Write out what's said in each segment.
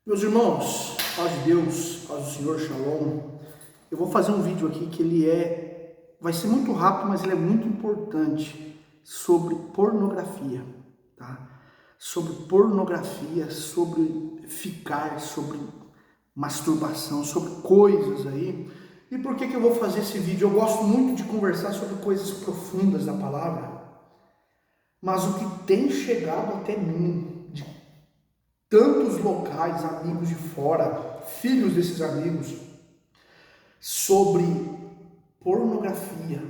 Meus irmãos, paz de Deus, paz do Senhor, Shalom. Eu vou fazer um vídeo aqui que vai ser muito rápido, mas ele é muito importante, sobre pornografia, tá? Sobre pornografia, sobre ficar, sobre masturbação, sobre coisas aí. E por que eu vou fazer esse vídeo? Eu gosto muito de conversar sobre coisas profundas da palavra, mas o que tem chegado até mim, tantos locais, amigos de fora, filhos desses amigos, sobre pornografia,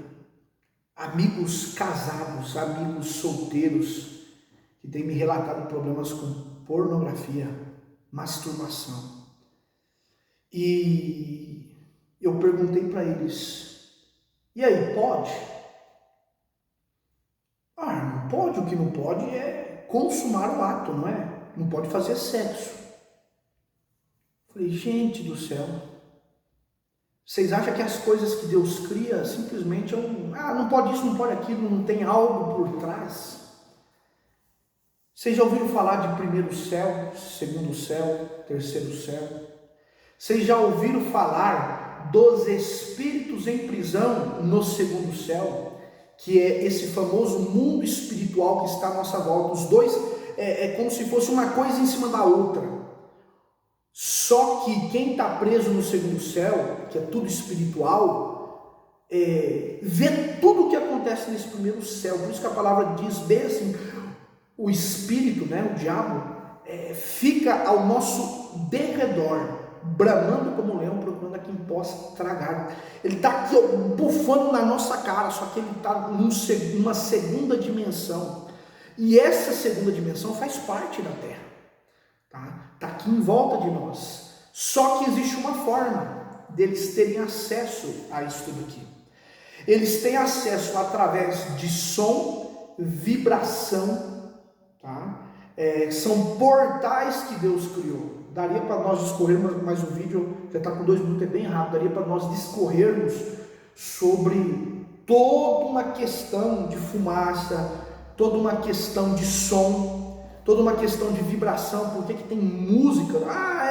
amigos casados, amigos solteiros, que têm me relatado problemas com pornografia, masturbação. E eu perguntei para eles, e aí, pode? Não pode, o que não pode é consumar o ato, não é? Não pode fazer sexo. Falei, gente do céu, vocês acham que as coisas que Deus cria simplesmente não pode isso, não pode aquilo, não tem algo por trás? Vocês já ouviram falar de primeiro céu, segundo céu, terceiro céu? Vocês já ouviram falar dos espíritos em prisão no segundo céu? Que é esse famoso mundo espiritual que está à nossa volta. Os dois é como se fosse uma coisa em cima da outra. Só que quem está preso no segundo céu, que é tudo espiritual, vê tudo o que acontece nesse primeiro céu. Por isso que a palavra diz bem assim, o espírito, né, o diabo, fica ao nosso derredor, bramando como um leão, procurando a quem possa tragar. Ele está aqui bufando na nossa cara, só que ele está numa segunda dimensão. E essa segunda dimensão faz parte da Terra. Está aqui em volta de nós. Só que existe uma forma deles terem acesso a isso tudo aqui. Eles têm acesso através de som, vibração, tá? São portais que Deus criou. Daria para nós discorrermos, mas o vídeo já está com 2 minutos, é bem rápido. Daria para nós discorrermos sobre toda uma questão de fumaça, toda uma questão de som, toda uma questão de vibração. Por que tem música?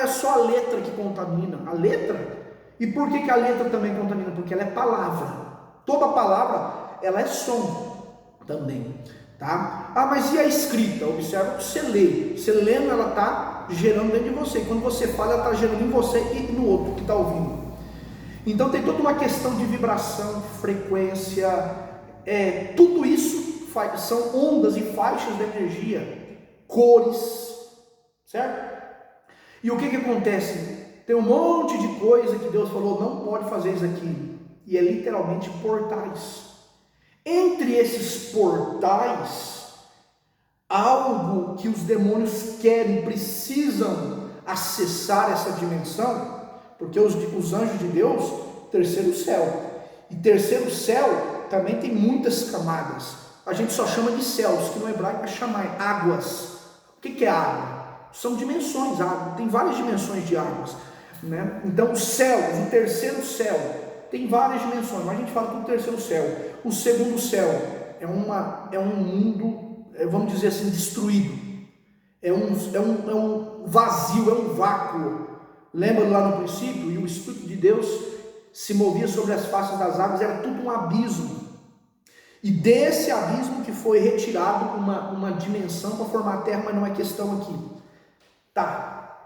É só a letra que contamina. A letra? E por que a letra também contamina? Porque ela é palavra. Toda palavra, ela é som também, tá? Mas e a escrita? Observa que você lê. Você lendo, ela está gerando dentro de você. E quando você fala, ela está gerando em você e no outro que está ouvindo. Então tem toda uma questão de vibração, frequência, tudo isso são ondas e faixas de energia, cores, certo? E o que acontece? Tem um monte de coisa que Deus falou, não pode fazer isso aqui, e é literalmente portais. Entre esses portais, algo que os demônios querem, precisam acessar essa dimensão, porque os anjos de Deus, terceiro céu, e terceiro céu também tem muitas camadas. A gente só chama de céus, que no hebraico é chamar águas. O que é água? São dimensões, tem várias dimensões de águas, né? Então os céus, o terceiro céu, tem várias dimensões, mas a gente fala que o terceiro céu. O segundo céu é um mundo, vamos dizer assim, destruído. É um vazio, é um vácuo. Lembra lá no princípio? E o Espírito de Deus se movia sobre as faces das águas, era tudo um abismo. E desse abismo que foi retirado uma dimensão para formar a terra, mas não é questão aqui.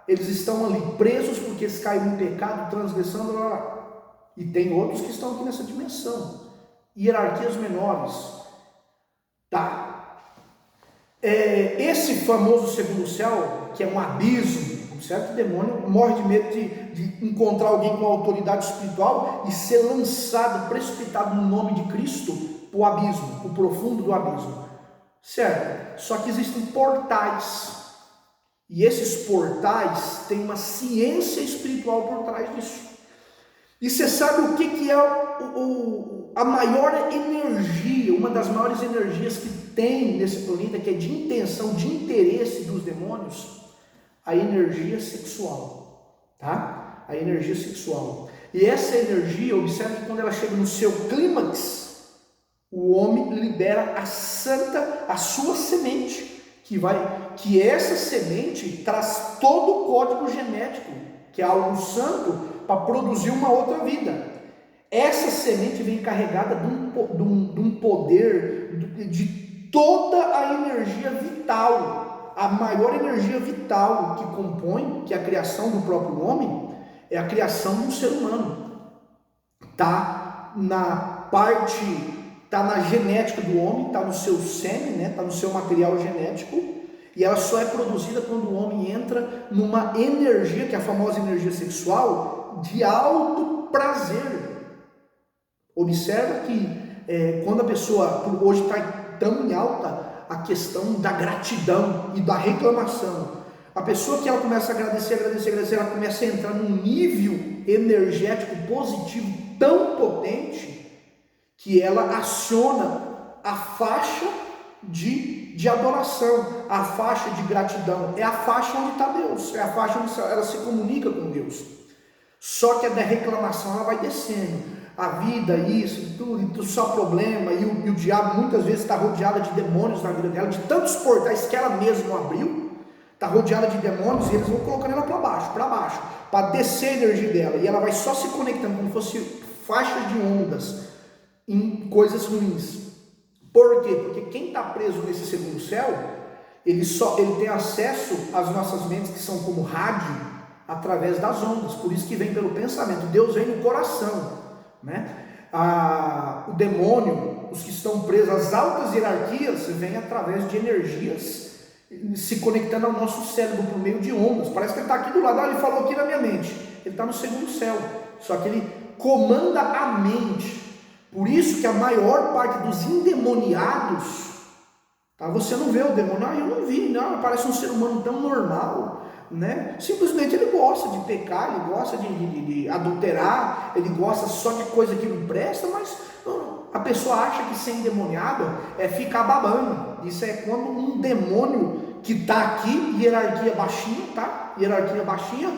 Eles estão ali presos porque eles caíram em pecado, transgressando, e tem outros que estão aqui nessa dimensão, hierarquias menores. Esse famoso segundo céu, que é um abismo, um certo demônio morre de medo de encontrar alguém com autoridade espiritual e ser lançado, precipitado no nome de Cristo para o abismo, o profundo do abismo, certo? Só que existem portais, e esses portais têm uma ciência espiritual por trás disso. E você sabe o que é a maior energia, uma das maiores energias que tem nesse planeta, que é de intenção, de interesse dos demônios? A energia sexual, tá? A energia sexual. E essa energia, observe que quando ela chega no seu clímax, o homem libera a sua semente, que essa semente traz todo o código genético, que é algo santo, para produzir uma outra vida. Essa semente vem carregada de um poder de toda a energia vital. A maior energia vital que compõe, que é a criação do próprio homem, é a criação de um ser humano. Está na genética do homem, está no seu sêmen, né? Está no seu material genético, e ela só é produzida quando o homem entra numa energia, que é a famosa energia sexual, de alto prazer. Observa que quando a pessoa, hoje está tão em alta a questão da gratidão e da reclamação, a pessoa que ela começa a agradecer, ela começa a entrar num nível energético positivo tão potente, que ela aciona a faixa de adoração, a faixa de gratidão, é a faixa onde está Deus, é a faixa onde ela se comunica com Deus. Só que a da reclamação ela vai descendo, a vida, isso, tudo só problema, e o diabo muitas vezes está rodeado de demônios na vida dela, de tantos portais que ela mesma abriu, está rodeada de demônios, e eles vão colocando ela para baixo, para descer a energia dela, e ela vai só se conectando como se fosse faixas de ondas, em coisas ruins. Por quê? Porque quem está preso nesse segundo céu, ele tem acesso às nossas mentes, que são como rádio, através das ondas. Por isso que vem pelo pensamento. Deus vem no coração, né? O demônio, os que estão presos, as altas hierarquias, vêm através de energias, se conectando ao nosso cérebro por meio de ondas. Parece que ele está aqui do lado. Ele falou aqui na minha mente. Ele está no segundo céu. Só que ele comanda a mente. Por isso que a maior parte dos endemoniados, tá? Você não vê o demônio, eu não vi, não, parece um ser humano tão normal, né? Simplesmente ele gosta de pecar, ele gosta de adulterar, ele gosta só de coisa que não presta, mas a pessoa acha que ser endemoniado é ficar babando. Isso é quando um demônio que está aqui, hierarquia baixinha, tá? Hierarquia baixinha,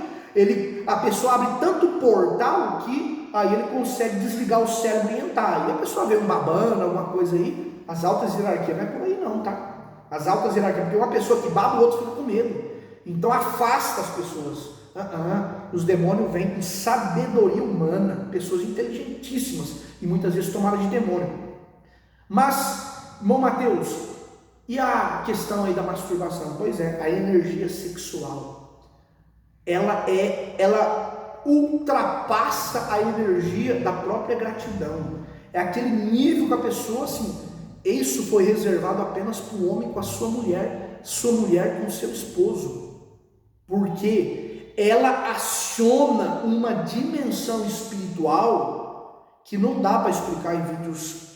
a pessoa abre tanto portal que aí ele consegue desligar o cérebro e entrar. E a pessoa vê um babana, alguma coisa aí, as altas hierarquias, não é por aí não, tá? As altas hierarquias, porque uma pessoa que baba, o outro fica com medo. Então afasta as pessoas. Os demônios vêm com sabedoria humana, pessoas inteligentíssimas, e muitas vezes tomadas de demônio. Mas, irmão Mateus, e a questão aí da masturbação? Pois é, a energia sexual, ela ultrapassa a energia da própria gratidão. É aquele nível que a pessoa, assim, isso foi reservado apenas para o homem com a sua mulher com o seu esposo, porque ela aciona uma dimensão espiritual que não dá para explicar em vídeos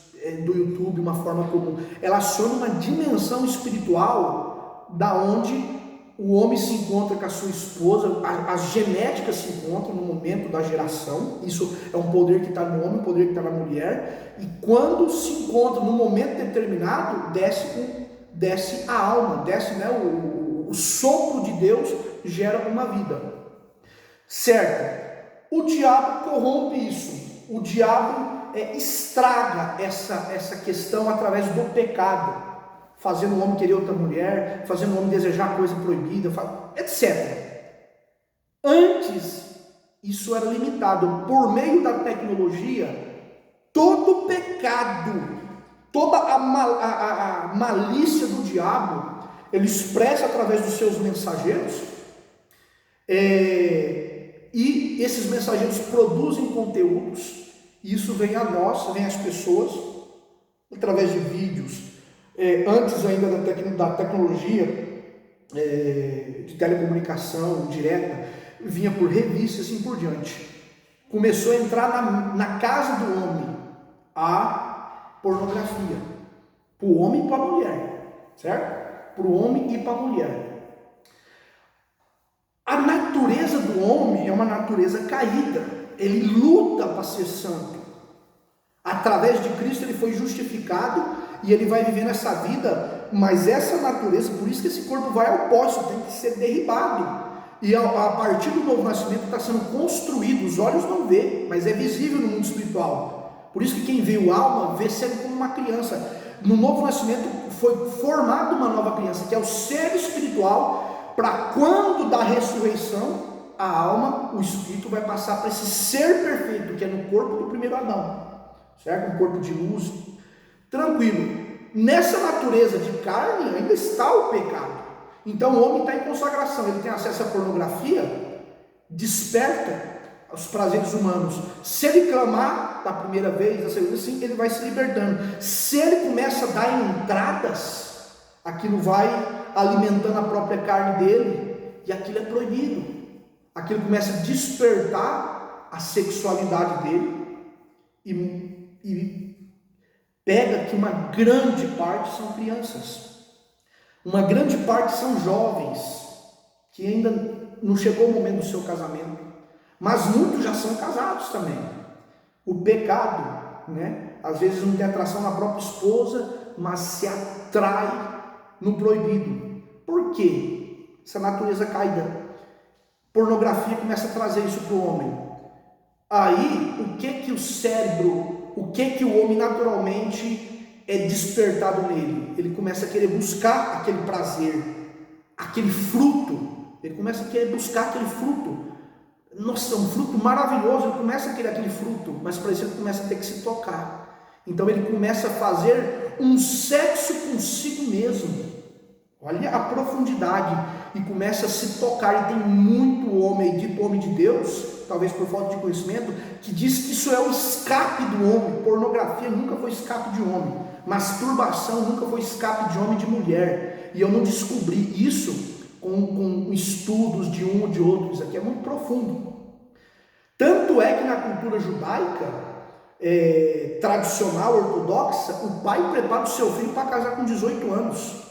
do YouTube de uma forma comum. Ela aciona uma dimensão espiritual da onde o homem se encontra com a sua esposa, as genéticas se encontram no momento da geração. Isso é um poder que está no homem, um poder que está na mulher. E quando se encontra no momento determinado, desce a alma, desce, né, o sopro de Deus gera uma vida. Certo? O diabo corrompe isso. O diabo estraga essa questão através do pecado, fazendo o homem querer outra mulher, fazendo o homem desejar coisa proibida, etc. Antes, isso era limitado. Por meio da tecnologia, todo pecado, toda a malícia do diabo, ele expressa através dos seus mensageiros, e esses mensageiros produzem conteúdos, e isso vem a nós, vem às pessoas, através de vídeos, antes ainda da tecnologia de telecomunicação direta, vinha por revista e assim por diante. Começou a entrar na casa do homem a pornografia, para o homem e para a mulher, certo? Para o homem e para a mulher. A natureza do homem é uma natureza caída, ele luta para ser santo. Através de Cristo ele foi justificado e ele vai viver nessa vida, mas essa natureza, por isso que esse corpo vai ao pó, isso tem que ser derribado. E a partir do novo nascimento está sendo construído, os olhos não vê, mas é visível no mundo espiritual. Por isso que quem vê o alma vê sempre como uma criança. No novo nascimento foi formado uma nova criança, que é o ser espiritual, para quando da ressurreição, a alma, o espírito vai passar para esse ser perfeito, que é no corpo do primeiro Adão, certo? Um corpo de luz, tranquilo. Nessa natureza de carne ainda está o pecado. Então o homem está em consagração, ele tem acesso à pornografia, desperta os prazeres humanos. Se ele clamar da primeira vez, da segunda, sim, ele vai se libertando. Se ele começa a dar entradas, aquilo vai alimentando a própria carne dele, e aquilo é proibido. Aquilo começa a despertar a sexualidade dele, e pega que uma grande parte são crianças, uma grande parte são jovens, que ainda não chegou o momento do seu casamento, mas muitos já são casados também. O pecado, né? Às vezes não tem atração na própria esposa, mas se atrai no proibido. Por quê? Essa natureza caída. Pornografia começa a trazer isso para o homem. Aí, o que o cérebro, o que o homem naturalmente é despertado nele? Ele começa a querer buscar aquele prazer, aquele fruto. Ele começa a querer buscar aquele fruto. Nossa, um fruto maravilhoso. Ele começa a querer aquele fruto, mas para isso ele começa a ter que se tocar. Então ele começa a fazer um sexo consigo mesmo. Olha a profundidade. E começa a se tocar. E tem muito homem, dito homem de Deus, talvez por falta de conhecimento, que diz que isso é o escape do homem. Pornografia nunca foi escape de homem. Masturbação nunca foi escape de homem e de mulher. E eu não descobri isso com estudos de um ou de outro. Isso aqui é muito profundo. Tanto é que na cultura judaica tradicional, ortodoxa, o pai prepara o seu filho para casar com 18 anos.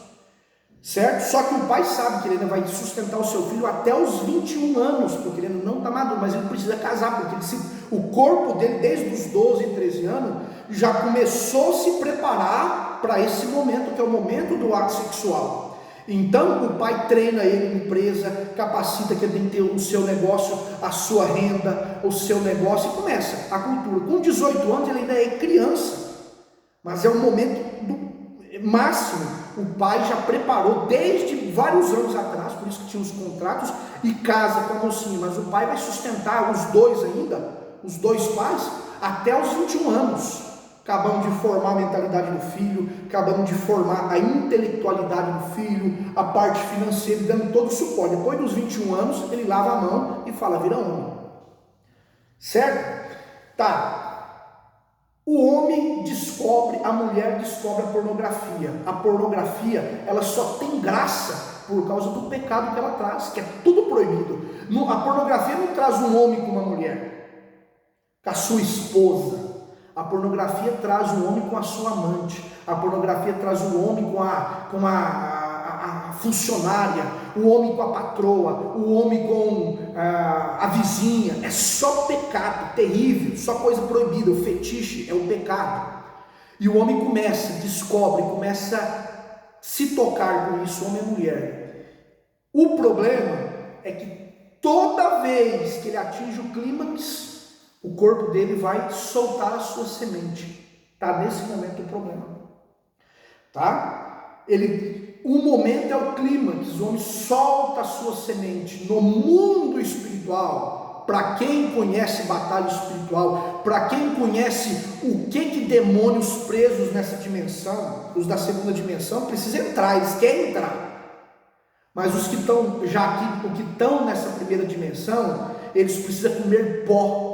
Certo? Só que o pai sabe que ele ainda vai sustentar o seu filho até os 21 anos, porque ele ainda não está maduro, mas ele precisa casar, porque o corpo dele, desde os 12, 13 anos, já começou a se preparar para esse momento, que é o momento do ato sexual. Então o pai treina ele em empresa, capacita que ele tem que ter o seu negócio, a sua renda, o seu negócio, e começa a cultura. Com 18 anos ele ainda é criança, mas é o momento máximo. O pai já preparou desde vários anos atrás, por isso que tinha os contratos, e casa com a mocinha, mas o pai vai sustentar os dois ainda, os dois pais, até os 21 anos. Acabamos de formar a mentalidade do filho, acabamos de formar a intelectualidade do filho, a parte financeira, dando todo o suporte. Depois dos 21 anos, ele lava a mão e fala, vira homem. Certo? Tá. O homem descobre, a mulher descobre a pornografia. A pornografia, ela só tem graça por causa do pecado que ela traz, que é tudo proibido. A pornografia não traz um homem com uma mulher, com a sua esposa. A pornografia traz um homem com a sua amante. A pornografia traz um homem com a funcionária, o homem com a patroa, o homem com a vizinha. É só pecado terrível, só coisa proibida. O fetiche é o pecado. E o homem descobre, começa a se tocar com isso, homem e mulher. O problema é que toda vez que ele atinge o clímax, o corpo dele vai soltar a sua semente. Está nesse momento o problema. Tá? O momento é o clímax, o homem solta a sua semente. No mundo espiritual, para quem conhece batalha espiritual, para quem conhece o que demônios presos nessa dimensão, os da segunda dimensão, precisa entrar, eles querem entrar. Mas os que estão já aqui, os que estão nessa primeira dimensão, eles precisam comer pó.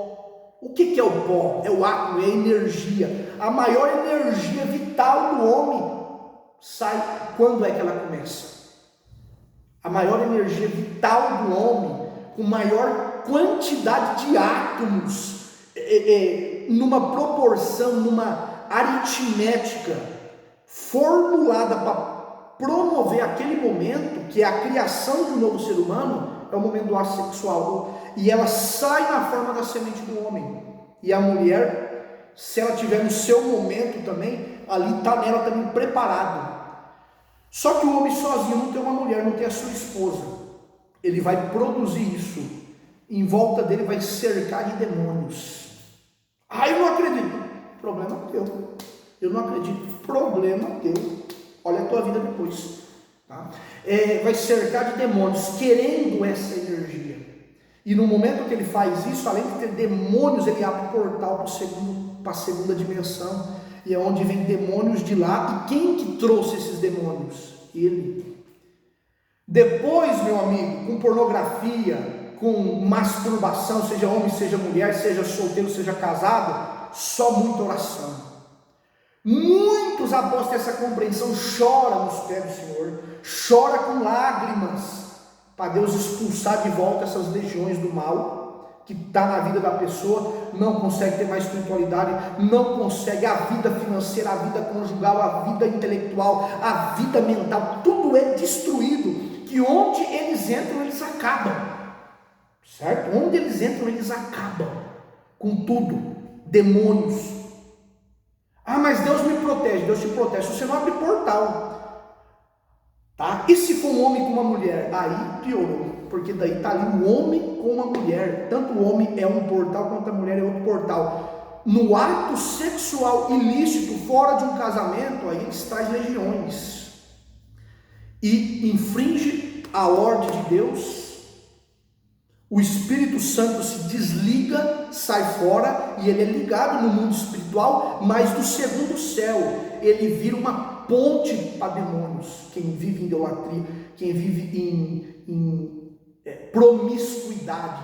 O que é o pó? É o átomo, é a energia. A maior energia vital do homem sai quando é que ela começa? A maior energia vital do homem, com maior quantidade de átomos, numa proporção, numa aritmética formulada para promover aquele momento, que é a criação de um novo ser humano, é o momento do ato sexual. E ela sai na forma da semente do homem. E a mulher, se ela tiver no seu momento também, ali está nela também preparado. Só que o homem sozinho não tem uma mulher, não tem a sua esposa. Ele vai produzir isso. Em volta dele vai cercar de demônios. Eu não acredito. Problema teu. Eu não acredito. Problema teu. Olha a tua vida depois. Tá? Vai cercar de demônios, querendo essa energia. E no momento que ele faz isso, além de ter demônios, ele abre o portal para a segunda dimensão. E é onde vem demônios de lá. E quem que trouxe esses demônios? Ele. Depois, meu amigo, com pornografia, com masturbação, seja homem, seja mulher, seja solteiro, seja casado, só muita oração. Muitos, após ter essa compreensão, choram nos pés do Senhor, chora com lágrimas, para Deus expulsar de volta essas legiões do mal, que está na vida da pessoa, não consegue ter mais espiritualidade, não consegue a vida financeira, a vida conjugal, a vida intelectual, a vida mental, tudo é destruído. Que onde eles entram, eles acabam, certo? Onde eles entram, eles acabam com tudo. Demônios. Ah, mas Deus me protege. Deus te protege. Se você não abre portal, tá? E se for um homem com uma mulher? Aí piorou, porque daí está ali um homem com uma mulher. Tanto o homem é um portal, quanto a mulher é outro portal. No ato sexual ilícito, fora de um casamento, aí eles trazem legiões. E infringe a ordem de Deus, o Espírito Santo se desliga, sai fora, e ele é ligado no mundo espiritual, mas do segundo céu, ele vira uma ponte para demônios. Quem vive em idolatria, quem vive em promiscuidade,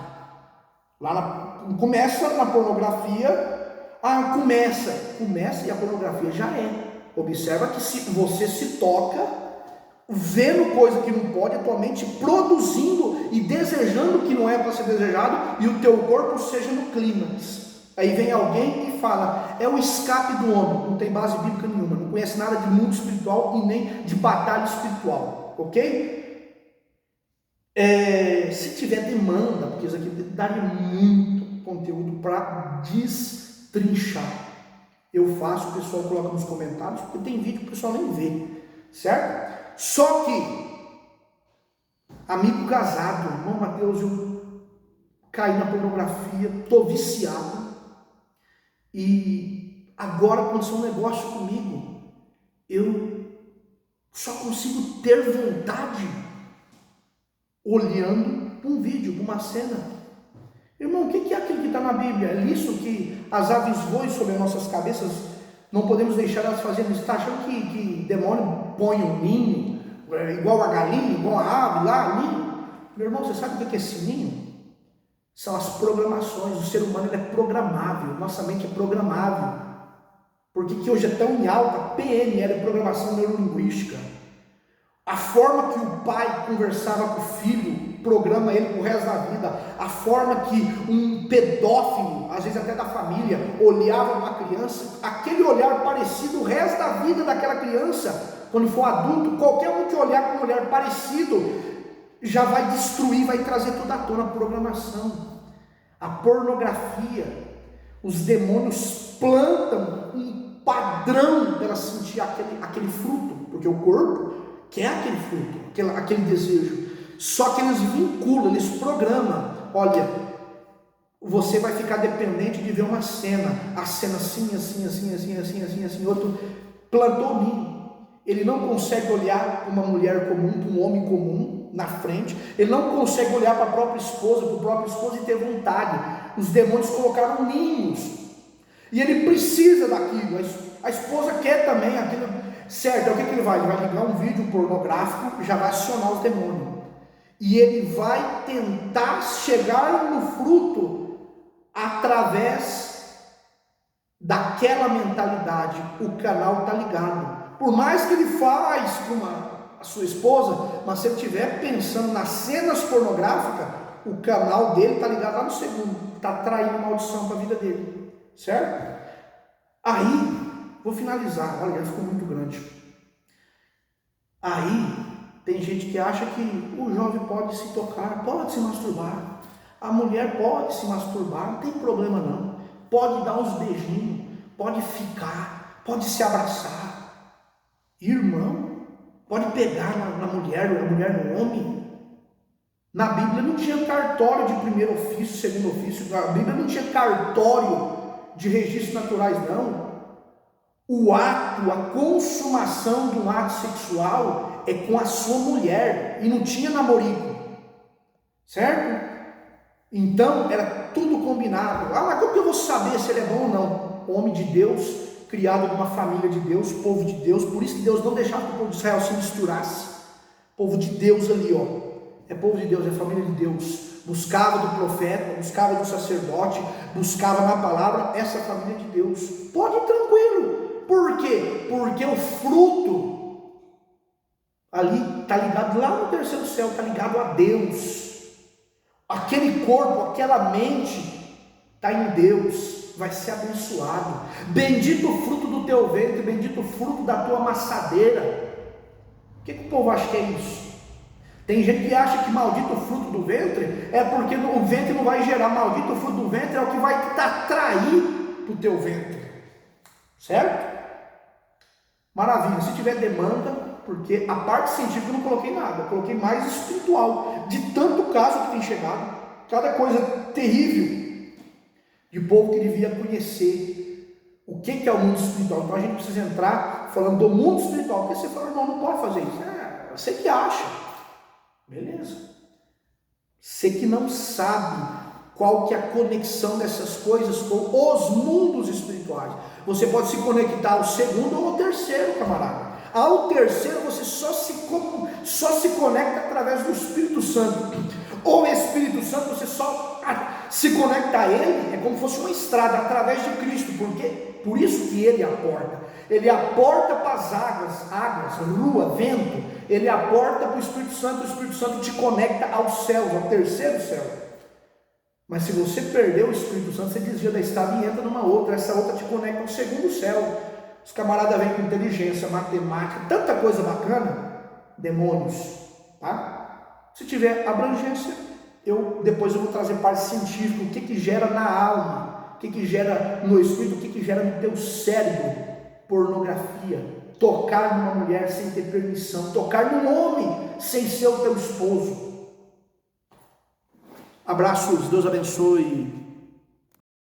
começa na pornografia, começa e a pornografia já é. Observa que se você se toca, vendo coisa que não pode, a tua mente produzindo e desejando o que não é para ser desejado, e o teu corpo seja no clímax. Aí vem alguém e fala, é o escape do homem, não tem base bíblica nenhuma, não conhece nada de mundo espiritual e nem de batalha espiritual, ok? Se tiver demanda, porque isso aqui daria muito conteúdo para destrinchar. Eu faço, o pessoal coloca nos comentários, porque tem vídeo que o pessoal nem vê, certo? Só que, amigo casado, irmão Mateus, eu caí na pornografia, estou viciado, e agora aconteceu um negócio comigo, eu só consigo ter vontade olhando um vídeo, uma cena. Irmão, o que é aquilo que está na Bíblia? É lícito que as aves voem sobre as nossas cabeças? Não podemos deixar elas fazendo isso. Está achando que demônio põe um ninho, igual a galinha, igual a ave lá, ninho? Meu irmão, você sabe o que é esse ninho? São as programações. O ser humano ele é programável, nossa mente é programável. Porque que hoje é tão em alta, PNL, é Programação Neurolinguística. A forma que o pai conversava com o filho, programa ele pro resto da vida. A forma que um pedófilo, às vezes até da família, olhava uma criança, aquele olhar parecido o resto da vida daquela criança, quando for adulto, qualquer um que olhar com um olhar parecido, já vai destruir, vai trazer tudo à tona a programação. A pornografia, os demônios plantam um padrão dela sentir aquele fruto, porque o corpo quer aquele fruto, aquele desejo. Só que eles vinculam, eles programam. Olha, você vai ficar dependente de ver uma cena, a cena assim, outro plantou ninho. Ele não consegue olhar para uma mulher comum, para um homem comum na frente. Ele não consegue olhar para a própria esposa, para o próprio esposo e ter vontade. Os demônios colocaram ninhos. E ele precisa daquilo. A esposa quer também aquilo. Certo, o que ele vai? Ele vai ligar um vídeo pornográfico, já vai acionar os demônios. E ele vai tentar chegar no fruto através daquela mentalidade. O canal está ligado. Por mais que ele faz com a sua esposa, mas se ele estiver pensando nas cenas pornográficas, o canal dele está ligado lá no segundo. Está traindo maldição para a vida dele. Certo? Aí, vou finalizar. Olha, já ficou muito grande. Aí, tem gente que acha que o jovem pode se tocar, pode se masturbar. A mulher pode se masturbar, não tem problema não. Pode dar uns beijinhos, pode ficar, pode se abraçar. Irmão, pode pegar na mulher, a mulher no homem. Na Bíblia não tinha cartório de primeiro ofício, segundo ofício. Na Bíblia não tinha cartório de registros naturais, não. O ato, a consumação de um ato sexual é com a sua mulher, e não tinha namorico, certo? Então era tudo combinado. Ah, mas como que eu vou saber se ele é bom ou não? Homem de Deus, criado numa família de Deus, povo de Deus, por isso que Deus não deixava que o povo de Israel se misturasse. Povo de Deus ali, ó, é povo de Deus, é família de Deus. Buscava do profeta, buscava do sacerdote, buscava na palavra essa família de Deus. Pode ir tranquilo. Por quê? Porque o fruto ali está ligado lá no terceiro céu, está ligado a Deus. Aquele corpo, aquela mente está em Deus, vai ser abençoado. Bendito o fruto do teu ventre, bendito o fruto da tua maçadeira. O que o povo acha que é isso? Tem gente que acha que maldito o fruto do ventre é porque o ventre não vai gerar. Maldito o fruto do ventre é o que vai te atrair para o teu ventre, certo? Maravilha, se tiver demanda, porque a parte científica eu não coloquei nada, eu coloquei mais espiritual, de tanto caso que tem chegado, cada coisa terrível, de povo que devia conhecer o que é o mundo espiritual. Então a gente precisa entrar falando do mundo espiritual, porque você fala, não pode fazer isso, você que acha, beleza, você que não sabe qual que é a conexão dessas coisas com os mundos espirituais. Você pode se conectar ao segundo ou ao terceiro, camarada. Ao terceiro você só se conecta através do Espírito Santo. O Espírito Santo você só se conecta a ele, é como se fosse uma estrada através de Cristo, porque por isso que ele é a porta. Ele é a porta para as águas, lua, vento. Ele é a porta para o Espírito Santo te conecta aos céus, ao terceiro céu. Mas se você perder o Espírito Santo, você desvia da estrada e entra numa outra. Essa outra te conecta ao segundo céu. Os camaradas vêm com inteligência, matemática, tanta coisa bacana. Demônios, tá? Se tiver abrangência, depois eu vou trazer parte científica, o que gera na alma, o que gera no espírito, o que gera no teu cérebro. Pornografia, tocar numa mulher sem ter permissão, tocar num homem sem ser o teu esposo. Abraços, Deus abençoe.